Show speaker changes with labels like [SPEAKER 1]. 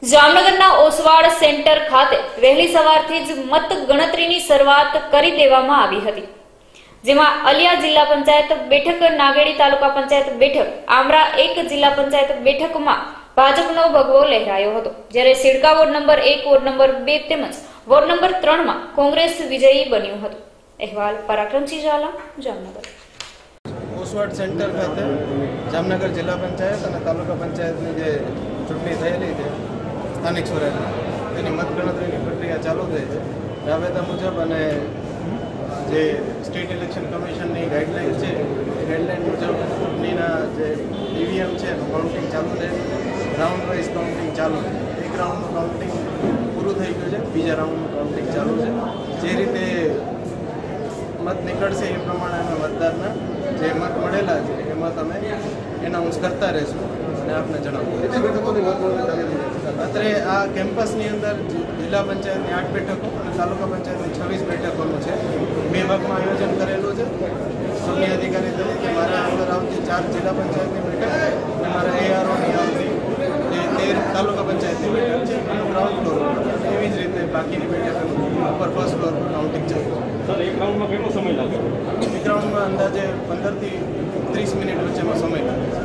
[SPEAKER 1] જામનગરના ઓસવાડ સેન્ટર ખાતે વહેલી સવારથી જ મત ગણતરીની શરૂઆત કરી દેવામાં આવી હતી, જેમાં અલિયા જિલ્લા પંચાયત બેઠક, નાગેડી તાલુકા પંચાયત બેઠક, આમરા 1 જિલ્લા પંચાયત બેઠકમાં ભાજપનો ભગવો લહેરાયો હતો, જ્યારે સિડકા વોર્ડ નંબર 1, વોર્ડ નંબર 2 તેમજ વોર્ડ નંબર 3માં કોંગ્રેસ વિજયી બન્યું હતું। અહેવાલ પરાક્રમસિંહ ઝાલા, જામનગર।
[SPEAKER 2] ઓસવાડ સેન્ટર ખાતે જામનગર જિલ્લા પંચાયત અને તાલુકા પંચાયતની જે ચૂંટણી થયેલી છે સ્થાનિક સ્વરાજની, તેની મતગણતરીની પ્રક્રિયા ચાલુ થઈ છે। રાબેતા મુજબ અને જે સ્ટેટ ઇલેક્શન કમિશનની ગાઈડલાઇન છે, એ ગાઈડલાઇન મુજબ ચૂંટણીના જે ઈવીએમ છે એનું કાઉન્ટિંગ ચાલુ છે। રાઉન્ડ વાઇઝ કાઉન્ટિંગ ચાલુ છે। એક રાઉન્ડનું કાઉન્ટિંગ પૂરું થઈ ગયું છે, બીજા રાઉન્ડનું કાઉન્ટિંગ ચાલુ છે। જે રીતે મત નીકળશે એ પ્રમાણે અમે મતદારના જે મત મળેલા છે એ મત અમે એનાઉન્સ કરતા રહીશું અને આપને જણાવશું। અત્રે આ કેમ્પસની અંદર જિલ્લા પંચાયતની 8 બેઠકો અને તાલુકા પંચાયતની 26 બેઠકોનું છે, 2 ભાગમાં આયોજન કરેલું છે। ચૂંટણી અધિકારી તરીકે મારા અંદર આવતી 4 જિલ્લા પંચાયતની બેઠક અને મારા એઆરઓની આવતી જે 13 તાલુકા પંચાયતની બેઠક છે એનું ગ્રાઉન્ડ ફ્લોર, એવી જ રીતે બાકીની બેઠકોનું ઉપર ફર્સ્ટ ફ્લોર પર કાઉન્ટિંગ ચાલુ છે।
[SPEAKER 3] સર, એક રાઉન્ડમાં કેટલો સમય લાગે?
[SPEAKER 2] એક રાઉન્ડમાં અંદાજે 15 થી 30 મિનિટ વચ્ચેનો સમય લાગે છે।